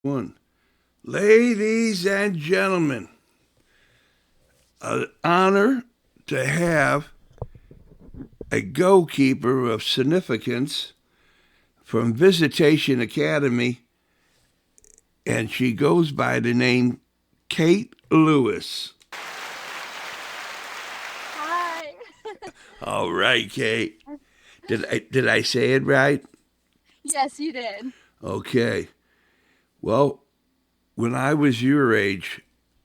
One. Ladies and gentlemen, an honor to have a goalkeeper of significance from Visitation Academy, and she goes by the name Kate Lewis. Hi. All right, Kate. Did I say it right? Yes, you did. Okay. Well, when I was your age,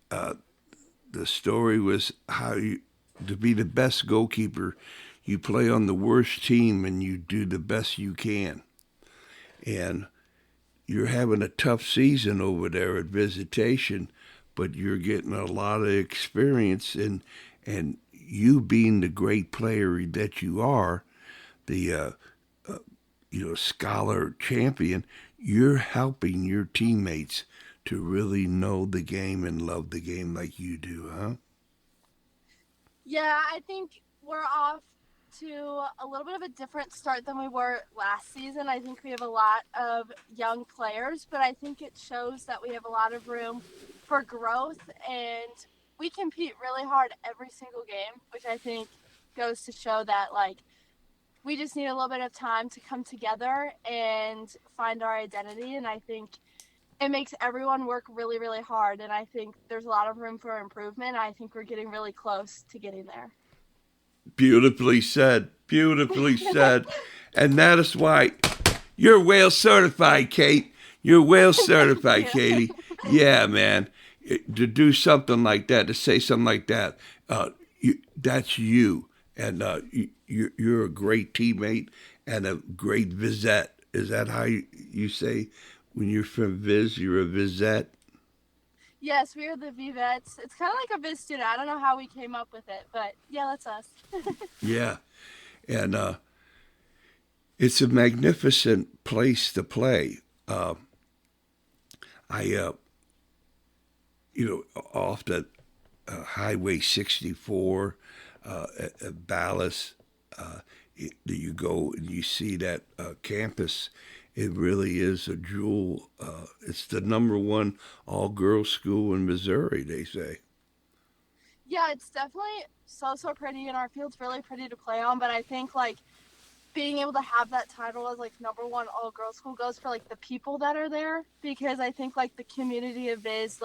the story was how you to be the best goalkeeper, you play on the worst team and you do the best you can. And you're having a tough season over there at Visitation, but you're getting a lot of experience and you being the great player that you are, the scholar champion, you're helping your teammates to really know the game and love the game like you do, huh? Yeah, I think we're off to a little bit of a different start than we were last season. I think we have a lot of young players, but I think it shows that we have a lot of room for growth and we compete really hard every single game, which I think goes to show that we just need a little bit of time to come together and find our identity, and I think it makes everyone work really, really hard. And I think there's a lot of room for improvement. I think we're getting really close to getting there. Beautifully said. Beautifully said. And that is why you're whale certified, Kate. You're whale Thank certified, you. Katie. Yeah, man. To do something like that, to say something like that, that's you. And you're a great teammate and a great visette. Is that how you say when you're from Viz, you're a visette? Yes, we are the Vivettes. It's kind of like a Viz student. I don't know how we came up with it, but yeah, that's us. Yeah. And it's a magnificent place to play. I off the Highway 64 at Dallas, you go and you see that campus. It really is a jewel. It's the number one all girls school in Missouri, they say. Yeah, it's definitely so pretty, and our field's really pretty to play on. But I think being able to have that title as number one all girls school goes for the people that are there, because I think the community of Viz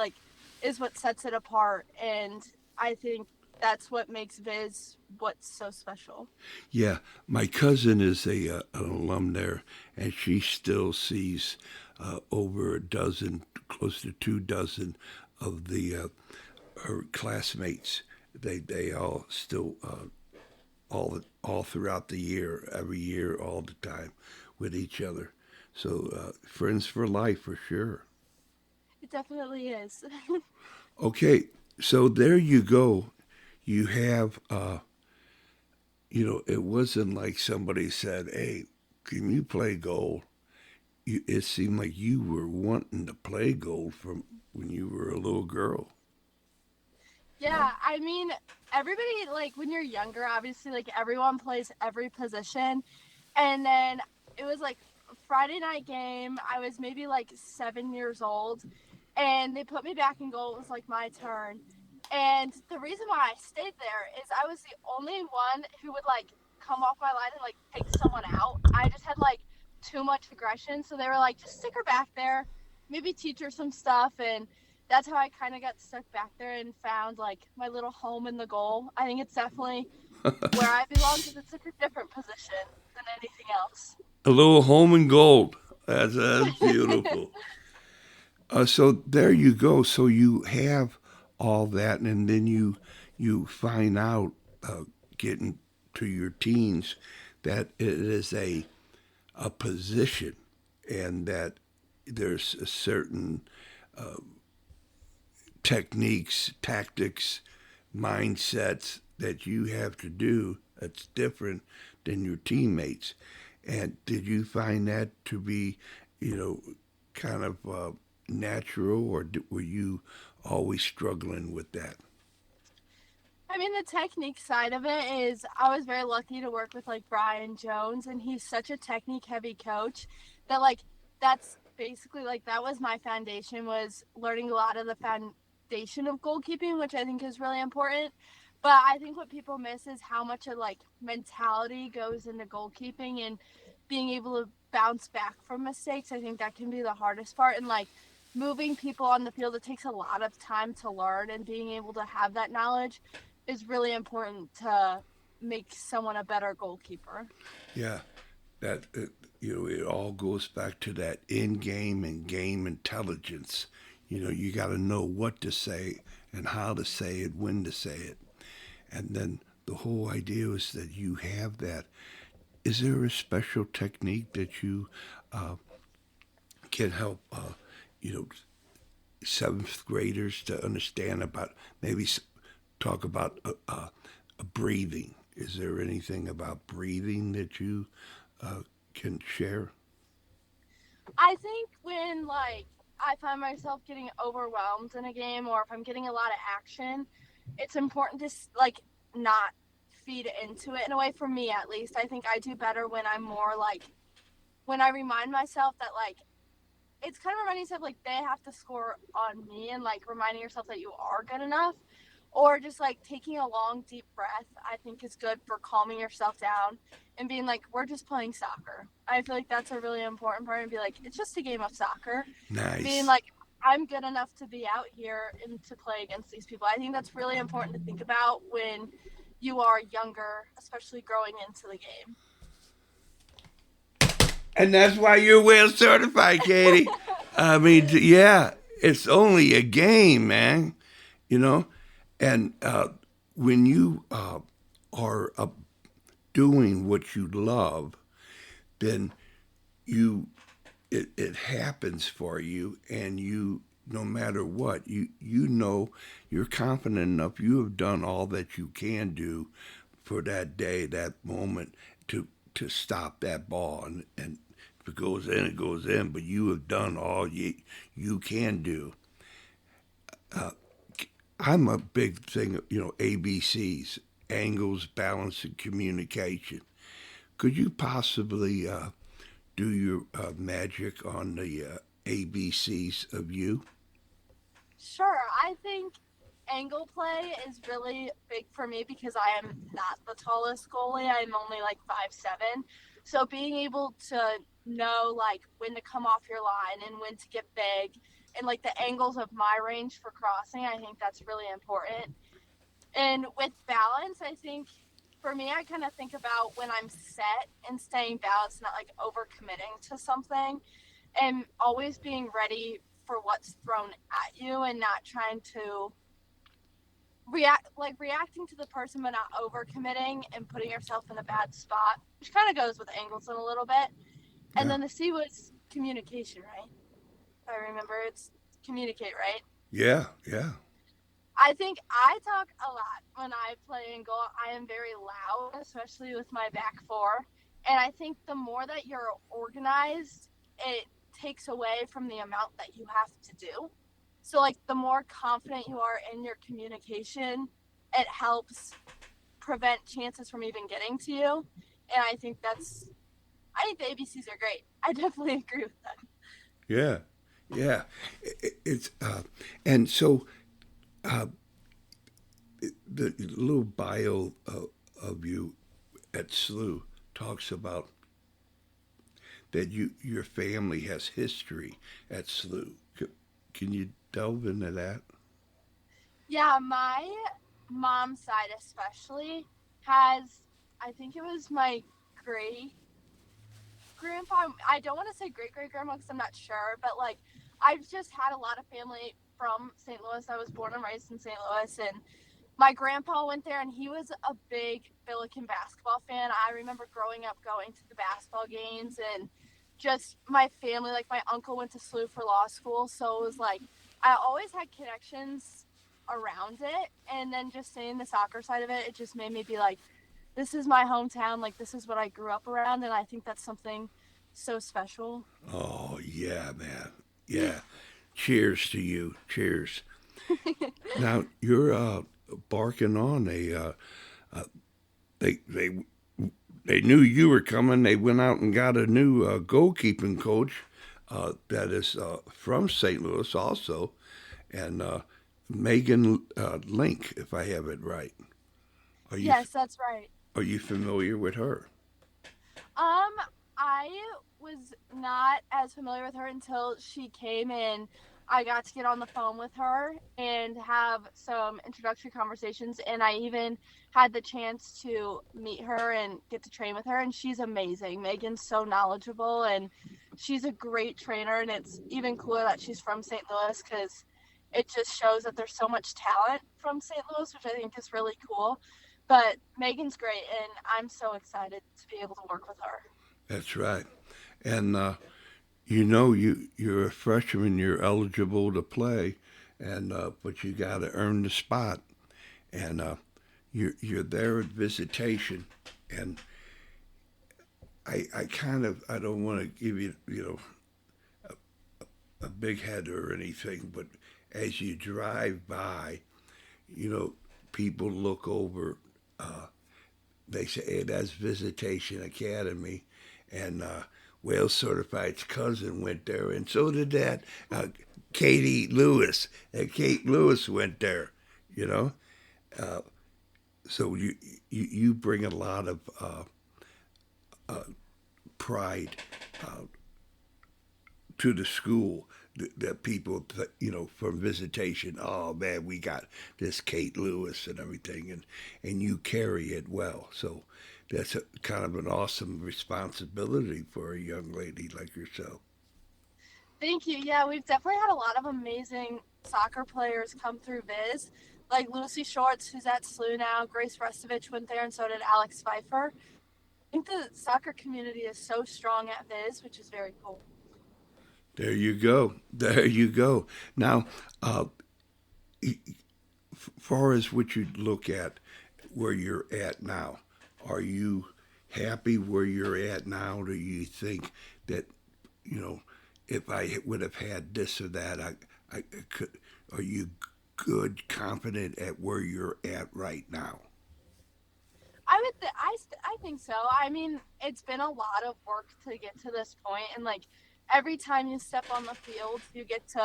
is what sets it apart, and I think that's what makes Viz what's so special. Yeah, my cousin is an alum there, and she still sees over a dozen, close to 2 dozen of the her classmates. They all still all throughout the year, every year, all the time, with each other. So friends for life for sure. It definitely is. Okay, so there you go. You have it wasn't like somebody said, "Hey, can you play goal?" It seemed like you were wanting to play goal from when you were a little girl. Yeah, I mean, everybody, when you're younger, obviously, everyone plays every position. And then it was a Friday night game. I was maybe 7 years old, and they put me back in goal. It was my turn. And the reason why I stayed there is I was the only one who would come off my line and take someone out. I just had too much aggression. So they were like, just stick her back there, maybe teach her some stuff. And that's how I kind of got stuck back there and found my little home in the goal. I think it's definitely where I belong because it's a different position than anything else. A little home and gold. That's beautiful. So there you go. So you have all that, and then you find out getting to your teens that it is a position, and that there's a certain techniques, tactics, mindsets that you have to do that's different than your teammates. And did you find that to be, you know, kind of natural, or were you always struggling with that? I mean, the technique side of it is I was very lucky to work with Brian Jones, and he's such a technique heavy coach that that's basically like that was my foundation, was learning a lot of the foundation of goalkeeping, which I think is really important. But I think what people miss is how much of like mentality goes into goalkeeping and being able to bounce back from mistakes. I think that can be the hardest part. And like moving people on the field, it takes a lot of time to learn, and being able to have that knowledge is really important to make someone a better goalkeeper. Yeah, that it all goes back to that in-game and game intelligence. You got to know what to say and how to say it, when to say it, and then the whole idea is that you have that. Is there a special technique that you uh, can help, you know, seventh graders to understand about? Maybe talk about breathing. Is there anything about breathing that you uh, can share? I think when like I find myself getting overwhelmed in a game, or if I'm getting a lot of action, it's important to like not feed into it in a way. For me, at least, I think I do better when I'm more like, when I remind myself that like it's kind of reminding yourself like they have to score on me, and like reminding yourself that you are good enough, or just like taking a long deep breath. I think is good for calming yourself down and being like, we're just playing soccer. I feel like that's a really important part, and be like, it's just a game of soccer. Being Nice. like, I'm good enough to be out here and to play against these people. I think that's really important to think about when you are younger, especially growing into the game. And that's why you're well certified, Katie. I mean, yeah, it's only a game, man. You know, and when you are doing what you love, then you it happens for you, and you, no matter what, you know, you're confident enough. You have done all that you can do for that day, that moment, to stop that ball, and if it goes in, it goes in. But you have done all you can do. I'm a big thing, ABCs: angles, balance, and communication. Could you possibly do your magic on the ABCs of you? Sure, I think angle play is really big for me because I am not the tallest goalie. I'm only like 5'7". So being able to know like when to come off your line and when to get big, and like the angles of my range for crossing, I think that's really important. And with balance, I think for me, I kind of think about when I'm set and staying balanced, not like overcommitting to something, and always being ready for what's thrown at you, and not trying to reacting to the person but not overcommitting and putting yourself in a bad spot, which kind of goes with angles in a little bit. And Yeah, then the C was communication, right? If I remember, it's communicate, right? yeah, yeah, I think I talk a lot when I play in goal. I am very loud, especially with my back four. And I think the more that you're organized, it takes away from the amount that you have to do. So, like, the more confident you are in your communication, it helps prevent chances from even getting to you. And I think the ABCs are great. I definitely agree with them. yeah, yeah. It's and so uh, the little bio of you at SLU talks about that your family has history at SLU. Can you delve into that? Yeah, my mom's side especially has, I think it was my great grandpa. I don't want to say great great grandma because I'm not sure, but like I've just had a lot of family from St. Louis. I was born and raised in St. Louis, and my grandpa went there, and he was a big Billiken basketball fan. I remember growing up going to the basketball games, and just my family, like my uncle went to SLU for law school, so it was like I always had connections around it. And then just seeing the soccer side of it, it just made me be like, this is my hometown, like this is what I grew up around, and I think that's something so special. Oh yeah, man. Yeah. Cheers to you. Cheers. Now you're barking on they they they knew you were coming. They went out and got a new goalkeeping coach. that is from St. Louis also, and Megan Link, if I have it right. Are you Yes, that's right. are you familiar with her? Um, I was not as familiar with her until she came in. I got to get on the phone with her and have some introductory conversations, and I even had the chance to meet her and get to train with her, and she's amazing. Megan's so knowledgeable, and she's a great trainer, and it's even cooler that she's from St. Louis because it just shows that there's so much talent from St. Louis, which I think is really cool. But Megan's great, and I'm so excited to be able to work with her. That's right. And you're a freshman, you're eligible to play, and but you got to earn the spot, and you're there at visitation, and I don't want to give you a big head or anything, but as you drive by, you know, people look over. They say, "Hey, that's Visitation Academy," and Wales Certified's cousin went there, and so did that Katie Lewis. And Kate Lewis went there, you know. Uh, so you bring a lot of pride uh, to the school that people, from Visitation. Oh man, we got this Kate Lewis and everything, and you carry it well. So that's kind of an awesome responsibility for a young lady like yourself. Thank you. Yeah, we've definitely had a lot of amazing soccer players come through Viz, like Lucy Shorts, who's at SLU now. Grace Restovich went there, and so did Alex Pfeiffer. I think the soccer community is so strong at Viz, which is very cool. There you go. There you go. Now, uh, far as what you look at where you're at now, are you happy where you're at now? Do you think that, you know, if I would have had this or that, I could, are you good, confident at where you're at right now? I think so. I mean, it's been a lot of work to get to this point, and like every time you step on the field, you get to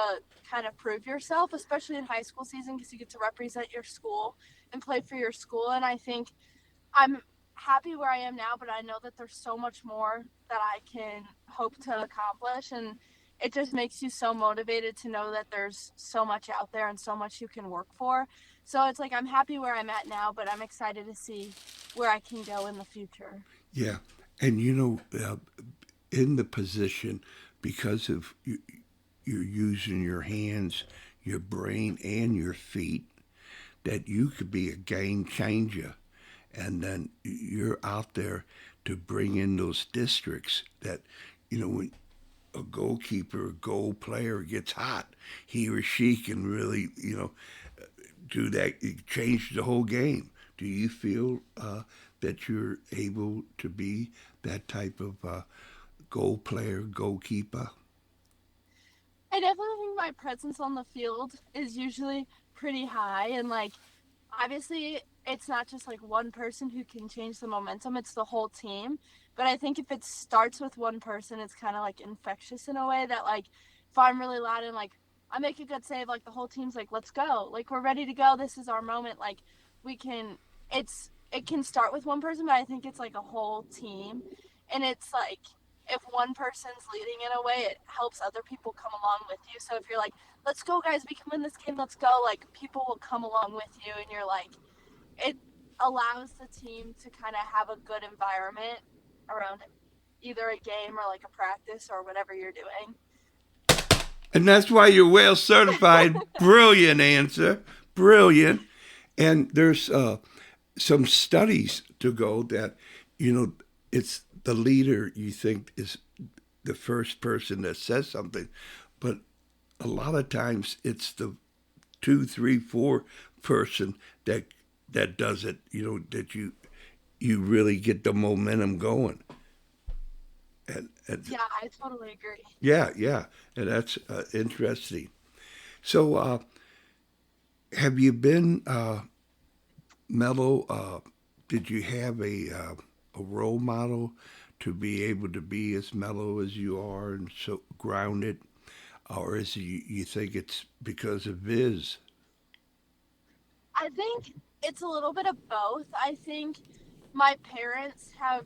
kind of prove yourself, especially in high school season, because you get to represent your school and play for your school. And I think I'm happy where I am now, but I know that there's so much more that I can hope to accomplish, and it just makes you so motivated to know that there's so much out there and so much you can work for. So it's like I'm happy where I'm at now, but I'm excited to see where I can go in the future. Yeah. And, in the position, because of you're using your hands, your brain, and your feet, that you could be a game changer. And then you're out there to bring in those districts that, when a goalkeeper, a goal player gets hot, he or she can really, do that, change the whole game. Do you feel that you're able to be that type of goal player, goalkeeper? I definitely think my presence on the field is usually pretty high, and like obviously it's not just like one person who can change the momentum, it's the whole team. But I think if it starts with one person, it's kind of like infectious in a way that like if I'm really loud and like I make a good save, like the whole team's like, let's go, like we're ready to go, this is our moment, like we can it can start with one person, but I think it's like a whole team. And it's like if one person's leading in a way, it helps other people come along with you. So if you're like, let's go guys, we can win this game, let's go, like people will come along with you, and you're like, it allows the team to kind of have a good environment around either a game or like a practice or whatever you're doing. And that's why you're well certified. Brilliant answer. Brilliant. And there's some studies to go that, it's the leader you think is the first person that says something, but a lot of times it's the two, three, four person that does it. That you really get the momentum going. And Yeah, I totally agree. yeah, yeah, and that's interesting. So, have you been mellow? Did you have a role model to be able to be as mellow as you are and so grounded, or is you think it's because of Viz? I think it's a little bit of both. I think my parents have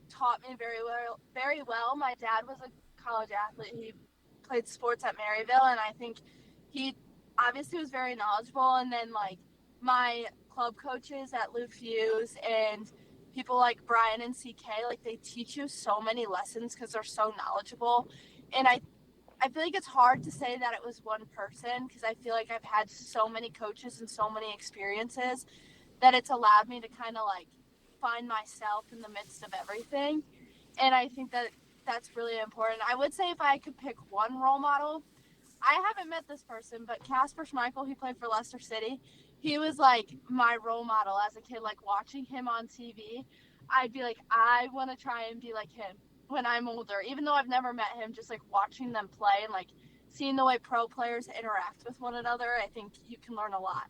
taught me very well. Very well. My dad was a college athlete. He played sports at Maryville, and I think he obviously was very knowledgeable. And then like my club coaches at Lou Fuse and people like Brian and CK, like they teach you so many lessons because they're so knowledgeable. And I feel like it's hard to say that it was one person because I feel like I've had so many coaches and so many experiences that it's allowed me to kind of like find myself in the midst of everything. And I think that that's really important. I would say if I could pick one role model, I haven't met this person, but Casper Schmeichel, he played for Leicester City. He was like my role model as a kid, like watching him on TV. I'd be like, I want to try and be like him when I'm older, even though I've never met him, just like watching them play and like seeing the way pro players interact with one another. I think you can learn a lot.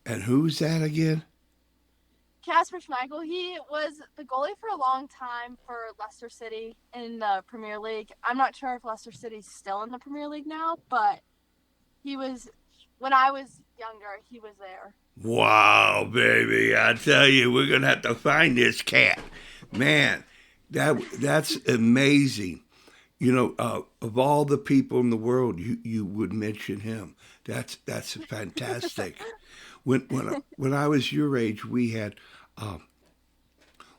And who's that again? Casper Schmeichel, he was the goalie for a long time for Leicester City in the Premier League. I'm not sure if Leicester City's still in the Premier League now, but he was, when I was younger, he was there. Wow, baby! I tell you, we're gonna have to find this cat, man. That's amazing. You know, of all the people in the world, you would mention him. That's fantastic. When I was your age, we had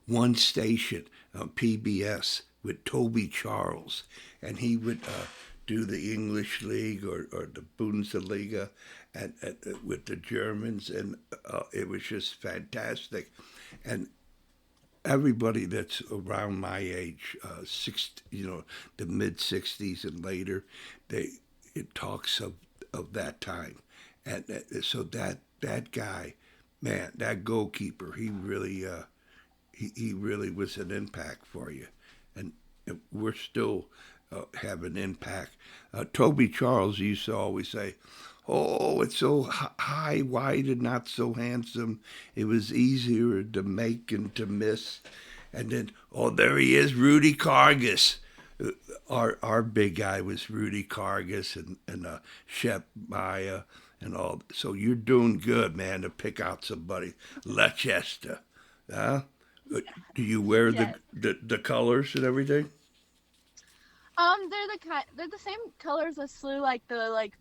one station, PBS, with Toby Charles, and he would do the English League or the Bundesliga and with the Germans, and it was just fantastic. And everybody that's around my age, the mid '60s and later, they it talks of that time, and so that guy, man, that goalkeeper, he really was an impact for you, and we're still have an impact. Toby Charles used to always say, "Oh, it's so high, wide, and not so handsome. It was easier to make and to miss." And then, oh, there he is, Rudy Kargas. Our big guy was Rudy Kargas and Shep Maya and all. So you're doing good, man, to pick out somebody. Leicester, huh? Do you wear Yes. the colors and everything? They're the same colors as SLU, like the like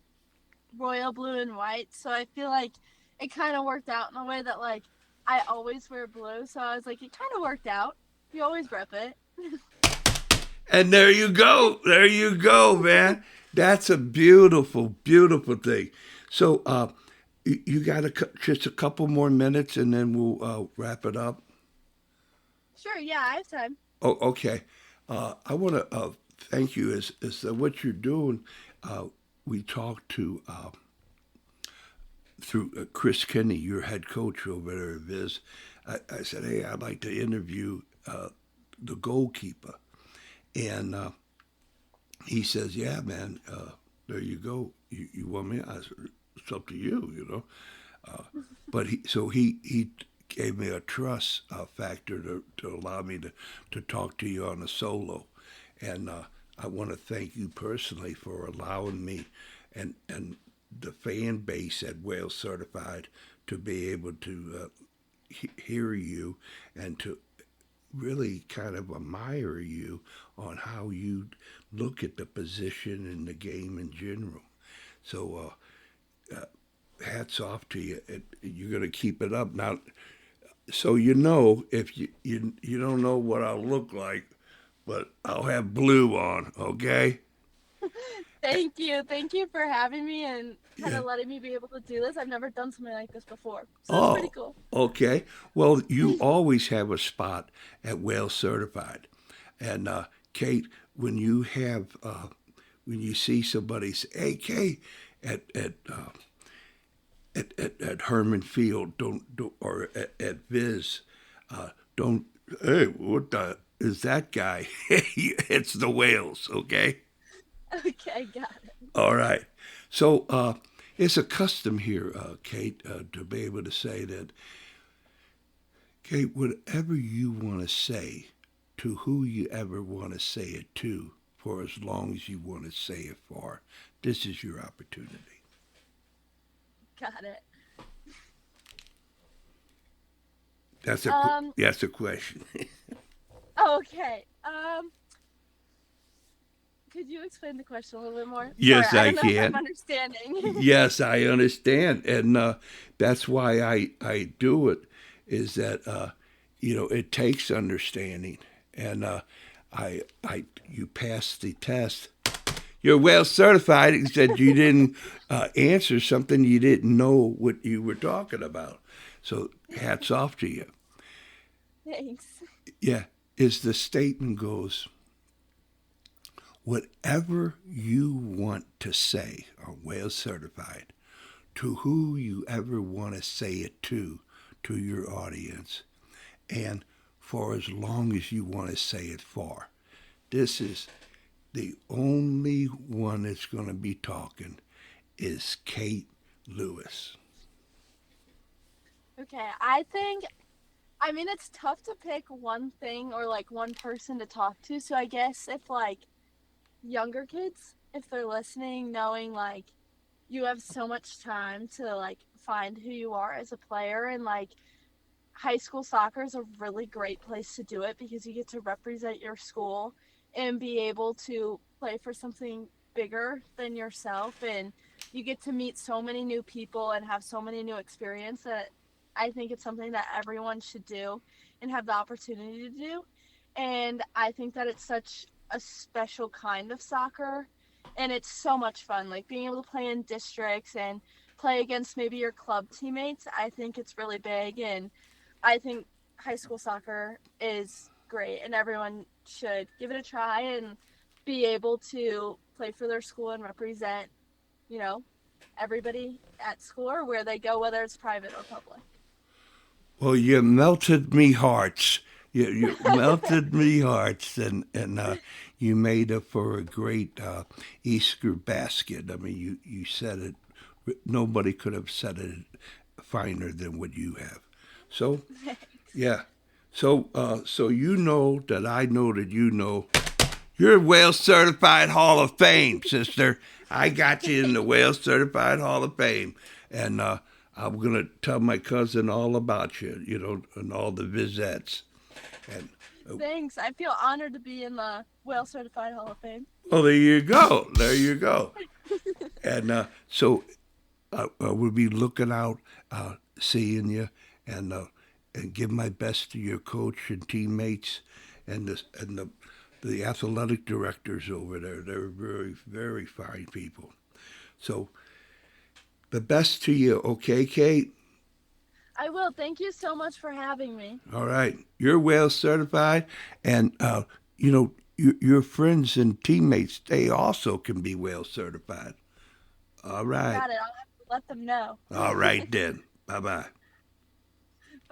royal blue and white. So I feel like it kind of worked out in a way that like I always wear blue. So I was like, it kind of worked out. You always rep it. And there you go, man. That's a beautiful, beautiful thing. So you got just a couple more minutes, and then we'll wrap it up. Sure, yeah, I have time. Oh, okay. I want to thank you. Is what you're doing? We talked to through Chris Kenny, your head coach over there at Viz. I said, hey, I'd like to interview the goalkeeper, and he says, yeah, man. There you go. You want me? I said, it's up to you, you know. But he gave me a trust factor to allow me to talk to you on a solo, and I want to thank you personally for allowing me and the fan base at Wales Certified to be able to hear you and to really kind of admire you on how you look at the position and the game in general. So hats off to you. You're going to keep it up now. So if you don't know what I'll look like, but I'll have blue on, okay? Thank you for having me and kind Yeah. of letting me be able to do this. I've never done something like this before, so it's pretty Oh, cool. okay. Well, you always have a spot at Wales Certified, and Kate, when you see somebody say, "Hey, Kate," at at uh, at Herman Field, don't or at Viz, don't. Hey, what the is that guy? It's the whales, okay? Okay, got it. All right. So it's a custom here, Kate, to be able to say that, Kate, whatever you want to say to who you ever want to say it to for as long as you want to say it for. This is your opportunity. Got it. That's a question. Okay. Could you explain the question a little bit more? Yes, Sorry, I I don't know if can. I'm understanding. Yes, I understand, and that's why I do it. Is that it takes understanding, and you pass the test. You're well certified. Except you didn't answer something you didn't know what you were talking about. So hats off to you. Thanks. Yeah, as the statement goes, whatever you want to say are well certified to who you ever want to say it to your audience, and for as long as you want to say it for. This is the only one that's going to be talking is Kate Lewis. Okay, I mean, it's tough to pick one thing or like one person to talk to. So I guess if like younger kids, if they're listening, knowing like you have so much time to like find who you are as a player, and like high school soccer is a really great place to do it because you get to represent your school and be able to play for something bigger than yourself, and you get to meet so many new people and have so many new experiences that I think it's something that everyone should do and have the opportunity to do. And I think that it's such a special kind of soccer, and it's so much fun, like being able to play in districts and play against maybe your club teammates. I think it's really big, and I think high school soccer is great, and everyone should give it a try and be able to play for their school and represent, you know, everybody at school or where they go, whether it's private or public. Well, you melted me hearts. You melted me hearts, and you made up for a great Easter basket. I mean, you said it. Nobody could have said it finer than what you have. So, yeah. So you know that I know that you know. You're a Wales Certified Hall of Fame, sister. I got you in the Wales Certified Hall of Fame, and I'm gonna tell my cousin all about you, and all the visits. And Thanks. I feel honored to be in the Wales Certified Hall of Fame. oh, there you go. There you go. And so I will be looking out, seeing you, and give my best to your coach and teammates, and the athletic directors over there. They're very, very fine people. So the best to you, okay, Kate? I will. Thank you so much for having me. All right. You're well certified, and your friends and teammates, they also can be well certified. All right. Got it. I'll have to let them know. All right then. Bye bye.